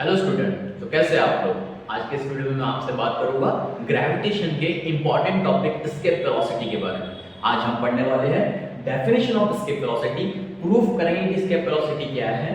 Hello student, तो कैसे हैं आप लोग। आज के इस वीडियो में मैं आपसे बात करूंगा ग्रेविटेशन के इंपॉर्टेंट टॉपिक एस्केप वेलोसिटी के बारे में। आज हम पढ़ने वाले हैं definition of escape velocity, proof करेंगे कि एस्केप वेलोसिटी क्या है,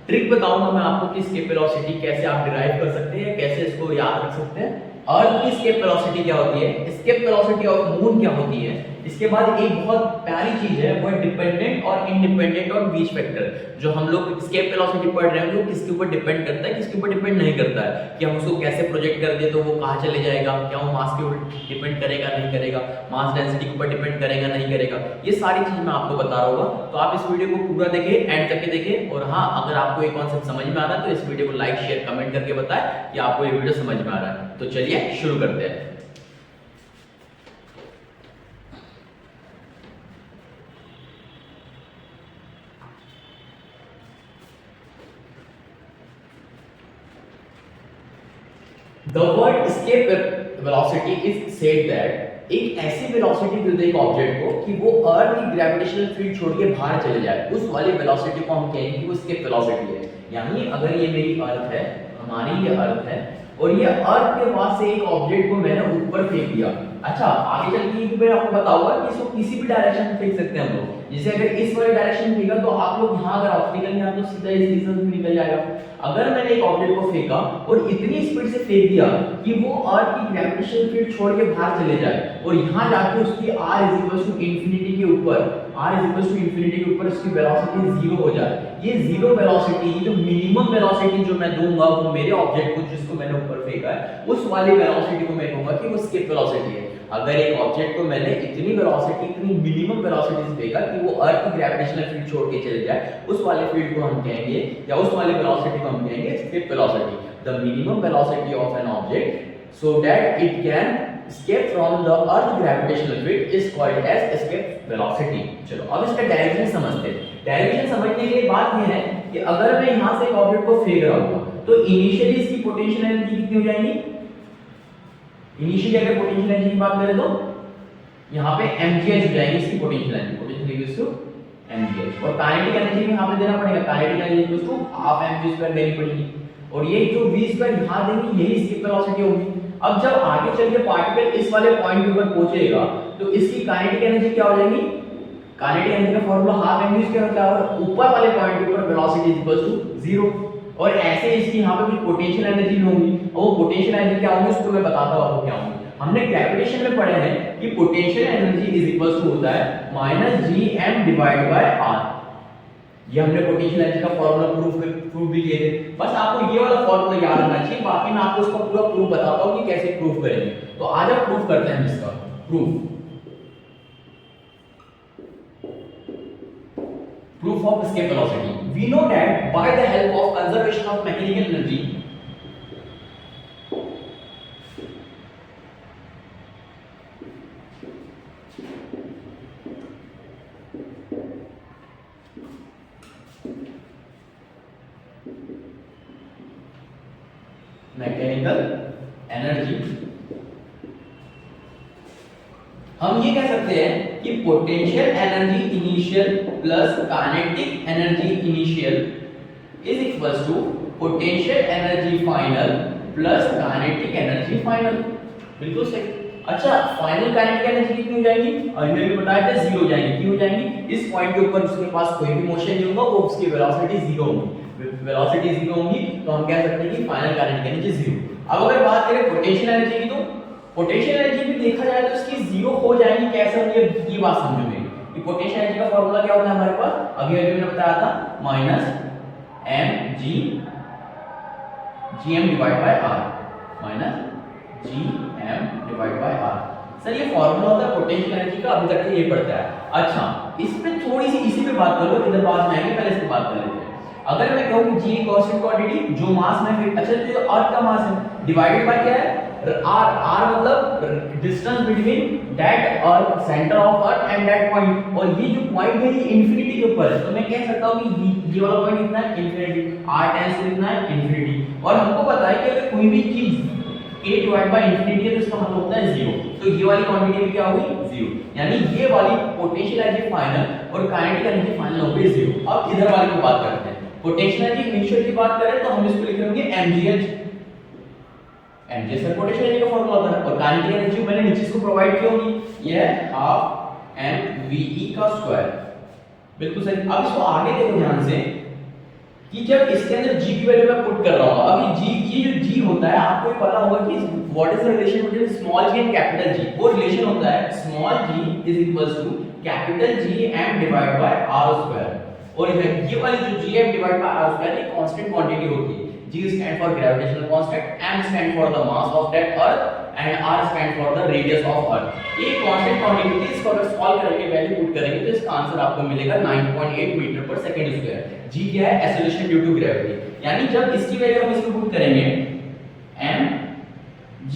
ट्रिक बताऊंगा मैं आपको कि एस्केप वेलोसिटी कैसे आप डिराइव कर सकते हैं, कैसे इसको याद रख सकते हैं। अर्थ की एस्केप वेलोसिटी क्या होती है, एस्केप वेलोसिटी ऑफ मून क्या होती है। इसके बाद एक बहुत प्यारी चीज है, वो है डिपेंडेंट और इंडिपेंडेंट और बीच फैक्टर। जो हम लोग एस्केप वेलोसिटी पढ़ रहे हैं वो किसके ऊपर डिपेंड करता है, किसके ऊपर डिपेंड नहीं करता है, कि हम उसको कैसे प्रोजेक्ट कर दे तो वो कहाँ चले जाएगा, क्या वो मास के ऊपर डिपेंड करेगा नहीं करेगा, मास डेंसिटी के ऊपर डिपेंड करेगा नहीं करेगा। ये सारी चीज मैं आपको बता रहा हूँ, तो आप इस वीडियो को पूरा देखें, एंड तक के देखें। और हाँ, अगर आपको ये कॉन्सेप्ट समझ में आ रहा है तो इस वीडियो को लाइक शेयर कमेंट करके बताएं कि आपको ये वीडियो समझ में आ रहा है। तो चलिए शुरू करते हैं। The word escape velocity is said that एक ऐसी वेलोसिटी दे दे एक ऑब्जेक्ट को कि वो अर्थ की ग्रेविटेशनल फील्ड छोड़ के बाहर चले जाए, उस वाली वेलोसिटी को हम कहेंगे कि वो escape वेलोसिटी है। यानी अगर ये मेरी अर्थ है, हमारी ये अर्थ है, और ये अर्थ के पास से एक ऑब्जेक्ट को मैंने ऊपर फेंक दिया। अच्छा, आगे चल के मैं आपको बताऊंगा कि इसको किसी भी डायरेक्शन में फेंक सकते हैं हम लोग। जैसे अगर इस वाले डायरेक्शन में फेंका तो आप लोग यहाँ अगर ऑप्टिकल यहाँ तो सीधा इस दिशा में निकल जाएगा। अगर मैंने एक ऑब्जेक्ट को फेंका और इतनी स्पीड से फेंक दिया कि वो अर्थ की ग्रेविटेशनल फील्ड छोड़ के बाहर चले जाए और यहाँ जाके उसकी r के ऊपर के ऊपर उसकी वेलोसिटी जीरो हो जाए। ये जीरो वेलोसिटी, जो मिनिमम वेलोसिटी जो मैं दूंगा वो मेरे ऑब्जेक्ट को जिसको मैंने ऊपर फेंका है उस वाली वेलोसिटी को मैं कहूंगा कि वो एस्केप वेलोसिटी है। अगर एक ऑब्जेक्ट को मैंने इतनी वेलोसिटी, इतनी मिनिमम वेलोसिटी से फेंका कि वो अर्थ की ग्रेविटेशनल फील्ड छोड़ के चले जाए, उस वाले फील्ड को हम कहेंगे या उस वाले वेलोसिटी को हम कहेंगे escape velocity. The minimum velocity of an object so that it can escape from the earth gravitational field is called as escape velocity। चलो अब इसका डायरेक्शन समझते हैं। डायरेक्शन समझने के लिए बात यह है कि अगर मैं यहां से एक ऑब्जेक्ट को फेंक रहा हूं तो इनिशियली इसकी पोटेंशियल एनर्जी कितनी हो जाएगी। इनिशियली अगर पोटेंशियल एनर्जी की बात करें तो यहां पे mgh हो जाएगी इसकी potential energy, potential equals to mgh। और काइनेटिक एनर्जी भी यहां पे देना पड़ेगा, kinetic energy equals to half mv² देनी पड़ेगी। और ये जो v² यहां देंगे यही इसकी वेलोसिटी होगी। अब जब आगे चल के पार्टिकल इस वाले पॉइंट के ऊपर पहुंचेगा तो इसकी काइनेटिक एनर्जी क्या हो जाएगी। काइनेटिक एनर्जी का फार्मूला हाफ mv² होता है और ऊपर वाले पॉइंट के ऊपर वेलोसिटी इक्वल्स टू 0। और ऐसे इसकी यहां पे भी पोटेंशियल एनर्जी होगी, और वो पोटेंशियल एनर्जी क्या होगी उसको मैं बताता हूं आपको क्या होगी। हमने ग्रेविटेशन में पढ़े हैं कि potential energy is equals to होता है -gm डिवाइड बाय r। ये हमने पोटेंशियल एनर्जी का फार्मूला प्रूफ भी किए थे। बस आपको ये वाला फार्मूला याद रखना चाहिए, बाकी मैं आपको इसका पूरा प्रूफ बताता हूं कि कैसे प्रूफ करेंगे। तो आज हम प्रूफ करते हैं इसका proof of escape velocity. We know that by the help of conservation of mechanical energy mechanical energy, हम ये कह सकते हैं कि potential energy initial plus kinetic energy initial is equals to potential energy final plus kinetic energy final. बिल्कुल सही। अच्छा, final kinetic energy कितनी हो जाएगी, हमने भी बताया था 0 हो जाएगी। क्यों हो जाएंगी, इस पॉइंट के ऊपर उसके पास कोई भी मोशन नहीं होगा, वो उसकी वेलोसिटी 0 होगी। वेलोसिटी 0 होगी तो हम कह सकते हैं कि फाइनल काइनेटिक एनर्जी 0। अब अगर बात करें पोटेंशियल एनर्जी की, तो पोटेंशियल एनर्जी भी देखा जाए तो इसकी 0 हो जाएगी। कैसे होगी ये बात समझो मेरी, कि पोटेंशियल एनर्जी का फार्मूला क्या होता है हमारे पास, अभी मैंने बताया था -mgm divide by r, -gm divide by r। Sir ये फार्मूला होता है पोटेंशियल एनर्जी का, अभी तक ये पढ़ता है। अच्छा, इस पे थोड़ी सी इसी पे बात कर लो, इधर बात नहीं, पहले इस पे बात कर लेते हैं। अगर मैं कहूं कि g कांस्टेंट क्वांटिटी जो मास में फिर, अच्छा तो अर्थ का मास है डिवाइडेड बाय क्या है r मतलब distance between that earth, centre of earth and that point. और ये जो पॉइंट है ये इंफिनिटी के ऊपर है, तो मैं कह सकता हूं कि ये वाला पॉइंट कितना है, इंफिनिटी। r टेंड्स टू कितना है, इंफिनिटी। और हमको पता है कि अगर कोई भी चीज a डिवाइड बाय इंफिनिटी है तो इसका मतलब होता है 0। तो ये वाली क्वांटिटी भी क्या होगी, 0। यानी ये वाली पोटेंशियल एनर्जी फाइनल और काइनेटिक एनर्जी फाइनल हो गई 0। अब इधर वाली को बात करते हैं। पोटेंशियल एनर्जी इनिशियल की बात करें तो हम इसको लिख रहे होंगे mgh। mgh का पोटेंशियल एनर्जी का फार्मूला होता है, और काइनेटिक एनर्जी मैंने नीचे इसको प्रोवाइड की होगी, ये है हाफ mve का स्क्वायर। बिल्कुल सही। अब इसको आगे देखो ध्यान से कि जब इसके अंदर g की वैल्यू मैं पुट कर रहा हूं, अभी g, ये जो g होता है आपको ये पता होगा कि what is the relation between small g and capital G। वो रिलेशन होता है small g is equals to capital G m divide by r square. और ये वाली जो g m divide by r square एक कांस्टेंट क्वांटिटी होती है। g stand for gravitational constant, m stand for the mass of that earth and r stand for the radius of earth. ये constant quantity थी, इसको अगर solve करके value put करेंगे तो इसका आंसर आपको मिलेगा 9.8 मीटर पर सेकंड स्क्वायर। g क्या है? Acceleration due to gravity. यानी जब इसकी वैल्यू हम इसमें पुट करेंगे m g,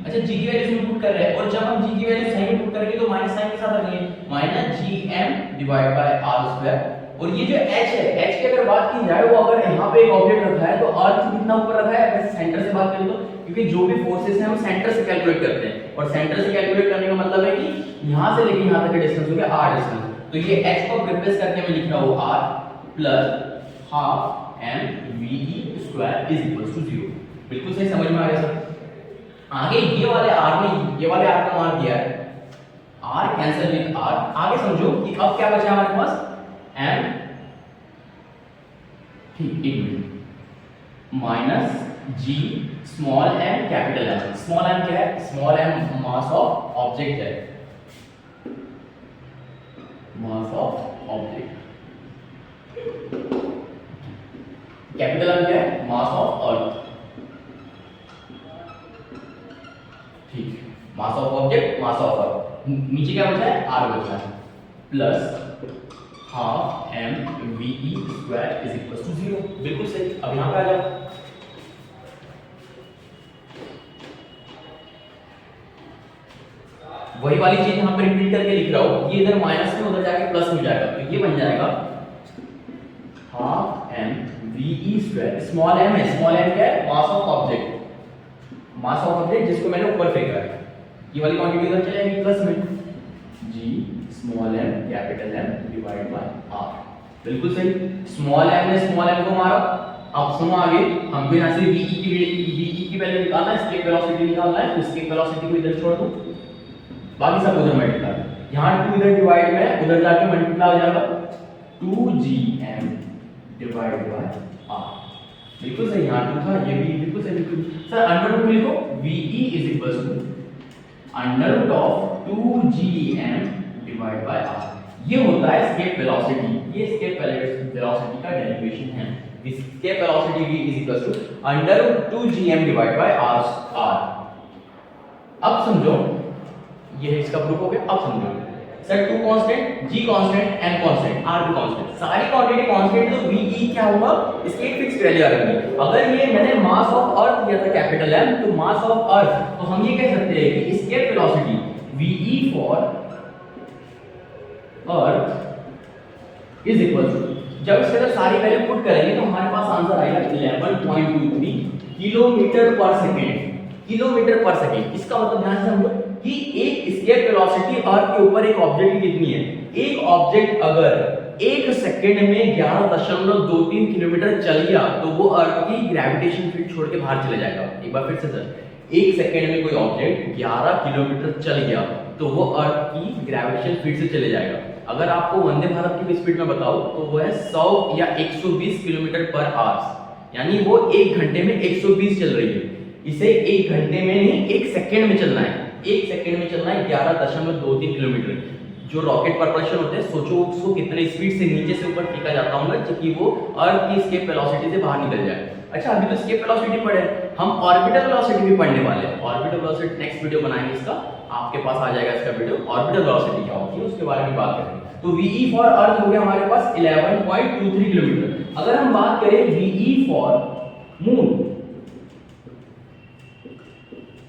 अच्छा g की वैल्यू इसमें पुट कर रहे हैं, और जब हम g की वैल्यू साइन में पुट करेंगे तो माइनस साइन के साथ रखेंगे, minus gm divide by r square. और ये जो h है, h की अगर बात की जाए, वो अगर यहाँ पे एक ऑब्जेक्ट रखा है तो अर्थ कितना ऊपर रखा है, अगर सेंटर से बात करें तो, क्योंकि जो भी फोर्सेस हैं हम सेंटर से कैलकुलेट करते हैं, और सेंटर से कैलकुलेट करने का मतलब है कि यहाँ से लेके यहाँ तक का डिस्टेंस हो गया r डिस्टेंस। तो ये h को रिप्लेस करके मैं लिख रहा हूँ r plus half mve square is equal to 0। बिल्कुल सही, समझ में आ गया सर। आगे ये वाले r में ये वाले r को मार दिया है, r कैंसिल विद r। आगे समझो कि अब क्या बचा हमारे पास, m, ठीक, एक मिनट, minus g small m capital M। Small m क्या है? Small m mass of object है, mass of object. Capital M क्या है? Mass of earth. ठीक, mass of object, mass of earth. नीचे क्या बचा है? r बचा है, plus half mve square is equal to 0। बिल्कुल सही। अब यहां पे आ जाओ, वही वाली चीज यहां पे रिपीट करके लिख रहा हूं। ये इधर माइनस में उधर जाके प्लस में जाएगा, तो ये बन जाएगा half mve square. Small m है, स्मॉल m क्या है? Mass of object, mass of object जिसको मैंने ऊपर फेंका है। ये वाली क्वांटिटी उधर चलेगी प्लस में, g small m capital M divide by r। बिल्कुल सही। स्मॉल m ने स्मॉल m को मारा। अब सुनो आगे, हमको यहां से ve की वैल्यू निकालना है, एस्केप वेलोसिटी निकालना है, तो एस्केप वेलोसिटी को इधर छोड़ दो, बाकी सब उधर मल्टीप्लाई। यहां 2 इधर डिवाइड में, उधर जाके मल्टीप्लाई हो जाएगा 2gm डिवाइड बाय r। बिल्कुल सही, यहां 2 था, ये भी बिल्कुल सही। बिल्कुल सर, अंडर रूट लिखो, ve is equal to under root of 2gm divide by r। ये होता है एस्केप वेलोसिटी। ये एस्केप वेलोसिटी का डेरिवेशन है। Escape velocity v is equal to under root 2gm divide by r। अब समझो, ये है इसका प्रूफ हो गया। अब समझो sir, 2 constant, g constant, m constant, r भी कांस्टेंट, सारी क्वांटिटी कांस्टेंट, तो ve क्या होगा? इसकी एक फिक्स्ड वैल्यू आ रही। अगर ये मैंने मास ऑफ अर्थ दिया था कैपिटल M, तो मास ऑफ अर्थ, तो हम ये कह सकते हैं कि escape velocity ve for earth is equal to, जब इसके अंदर सारी वैल्यू पुट करेंगे तो हमारे पास आंसर आएगा 11.23 किलोमीटर पर सेकंड। किलोमीटर पर सेकंड, इसका मतलब ध्यान से समझो कि एक एस्केप वेलोसिटी अर्थ के ऊपर एक ऑब्जेक्ट की कितनी है। एक ऑब्जेक्ट अगर 1 सेकंड में 11.23 किलोमीटर चल गया तो वो अर्थ की ग्रेविटेशन फील्ड छोड़ के बाहर चले जाएगा। एक बार फिर से सर, 1 सेकंड में कोई ऑब्जेक्ट 11 किलोमीटर चल गया तो वो अर्थ की ग्रेविटेशन फील्ड से चले जाएगा। अगर आपको वंदे भारत की स्पीड में बताओ तो वो है 100 या 120 किलोमीटर पर आवर, यानी वो 1 घंटे में 120 चल रही है। इसे 1 घंटे में नहीं, 1 सेकंड में चलना है। 1 सेकंड में चलना है 11.23 किलोमीटर। जो रॉकेट propulsion होते हैं, सोचो उसको कितने स्पीड से नीचे से ऊपर फेंका जाता होगा ताकि वो अर्थ की एस्केप वेलोसिटी से बाहर निकल जाए। अच्छा, अभी तो एस्केप वेलोसिटी पढ़े, हम ऑर्बिटल वेलोसिटी भी पढ़ने वाले हैं। ऑर्बिटल वेलोसिटी नेक्स्ट वीडियो बनाएंगे, इसका आपके पास आ जाएगा इसका वीडियो। ऑर्बिटल वेलोसिटी क्या होती है उसके बारे में बात करेंगे। तो ve फॉर अर्थ हो गया हमारे पास 11.23 किलोमीटर। अगर हम बात करें ve फॉर मून,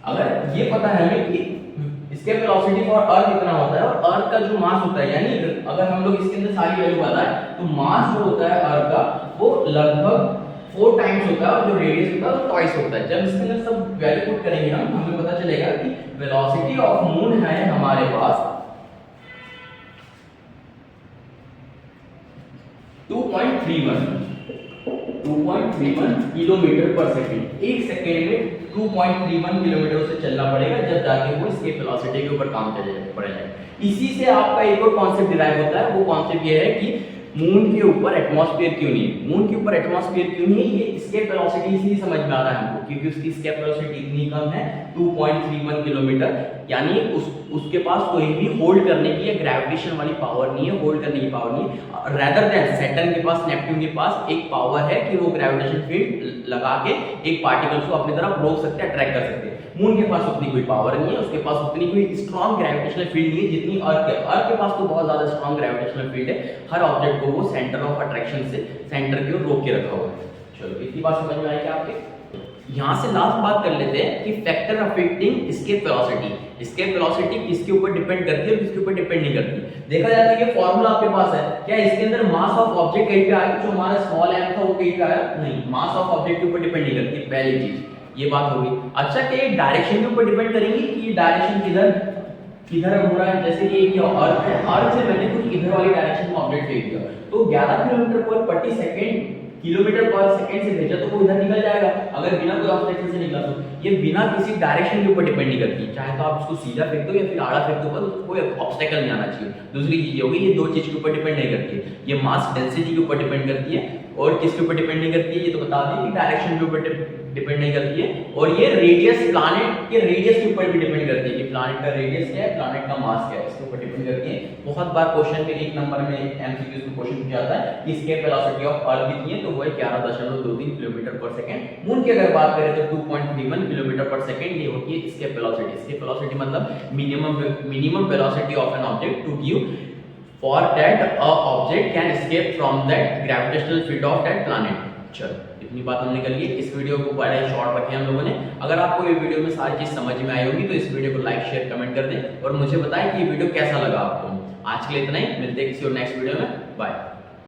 अगर ये पता है हमें कि इसके वेलोसिटी फॉर अर्थ कितना होता है और अर्थ का जो मास होता है, यानी अगर हम लोग इसके अंदर सारी वैल्यू बताएं तो मास जो होता है अर्थ का वो लगभग 4 टाइम्स होता है और जो रेडियस होता है वो ट्वाइस होता है। जब इसके अंदर सब वैल्यू पुट करेंगे हम, हमें पता चलेगा कि वेलोसिटी ऑफ मून है हमारे पास 2.31 2.31 किलोमीटर पर सेकंड। एक सेकंड में 2.31 किलोमीटर से चलना पड़ेगा जब जाके वो एस्केप वेलोसिटी के ऊपर काम पड़ेगा। इसी से आपका एक और कॉन्सेप्ट डिराइव होता है, वो कॉन्सेप्ट ये है कि मून के ऊपर एटमॉस्फेयर क्यों नहीं है। मून के ऊपर एटमॉस्फेयर क्यों नहीं है, ये एस्केप वेलोसिटी इसीलिए समझ में आ रहा है हमको, क्योंकि उसकी एस्केप वेलोसिटी इतनी कम है 2.31 किलोमीटर, यानी उसके पास कोई भी होल्ड करने की या ग्रेविटेशन वाली पावर नहीं है, होल्ड करने की पावर नहीं है। रेदर देन सैटर्न के पास, नेपट्टून के पास एक पावर है कि वो ग्रेविटेशन फील्ड लगा के एक पार्टिकल्स को अपनी तरफ रोक सकते हैं, अट्रैक्ट कर सकते हैं। मून के पास उतनी कोई पावर नहीं है, उसके पास उतनी कोई स्ट्रॉन्ग ग्रेविटेशनल फील्ड नहीं है जितनी अर्थ के पास तो बहुत ज्यादा स्ट्रॉन्ग ग्रेविटेशनल फील्ड है। हर ऑब्जेक्ट को वो सेंटर ऑफ अट्रैक्शन से सेंटर की ओर रोक के रखा हुआ है। चलो इतनी बात समझ में आई क्या आपके? यहाँ से लास्ट बात कर लेते हैं कि factor affecting escape velocity. Escape velocity किसके ऊपर डिपेंड करती है और किसके ऊपर डिपेंड नहीं करती। देखा जाता है कि फार्मूला आपके पास है, क्या इसके अंदर मास ऑफ ऑब्जेक्ट कहीं पे आया, जो हमारा स्मॉल m था वो कहीं पे आया नहीं, मास ऑफ ऑब्जेक्ट के ऊपर डिपेंड नहीं करती, पहली चीज ये बात होगी। अच्छा, क्या ये डायरेक्शन के ऊपर डिपेंड करेंगी कि ये डायरेक्शन किधर हो रहा है। जैसे कि ये अर्थ है, अर्थ से मैंने कुछ इधर वाली डायरेक्शन में ऑब्जेक्ट फेंक दिया तो 11 किलोमीटर पर सेकंड से भेजा तो वो इधर निकल जाएगा, अगर बिना कोई ऑब्स्टेकल से निकला तो। ये बिना किसी डायरेक्शन के ऊपर डिपेंड नहीं करती, चाहे तो आप इसको सीधा फेंक दो या फिर आड़ा फेंक दो, पर कोई ऑब्स्टेकल नहीं आना चाहिए। दूसरी चीज होगी, ये दो चीज के ऊपर डिपेंड नहीं करती है, ये मास डेंसिटी के ऊपर डिपेंड करती है। और किसके ऊपर डिपेंड नहीं करती है, ये तो बता दें कि डायरेक्शन के ऊपर डिपेंड नहीं करती है। और ये रेडियस, प्लैनेट के रेडियस के ऊपर भी डिपेंड करती है कि प्लैनेट का रेडियस क्या है, प्लैनेट का मास क्या है, इसके ऊपर डिपेंड करती है। बहुत बार क्वेश्चन में एक नंबर में एमसीक्यूज में क्वेश्चन पूछा जाता है कि एस्केप वेलोसिटी ऑफ अर्थ कितनी है, तो वो है 11.23 किलोमीटर पर सेकंड। मून की अगर बात करें तो 2.31 किलोमीटर पर सेकंड, ये होती है एस्केप वेलोसिटी। एस्केप वेलोसिटी मतलब minimum velocity of an object to give for that a object can escape from that gravitational field of that planet। चलो इतनी बात हमने कर ली। इस वीडियो को बड़ा ही शॉर्ट रखे हम लोगों ने। अगर आपको ये वीडियो में सारी चीज समझ में आई होगी तो इस वीडियो को लाइक शेयर कमेंट कर दें और मुझे बताएं कि ये वीडियो कैसा लगा आपको। आज के लिए इतना ही, मिलते हैं किसी और नेक्स्ट वीडियो में, बाय।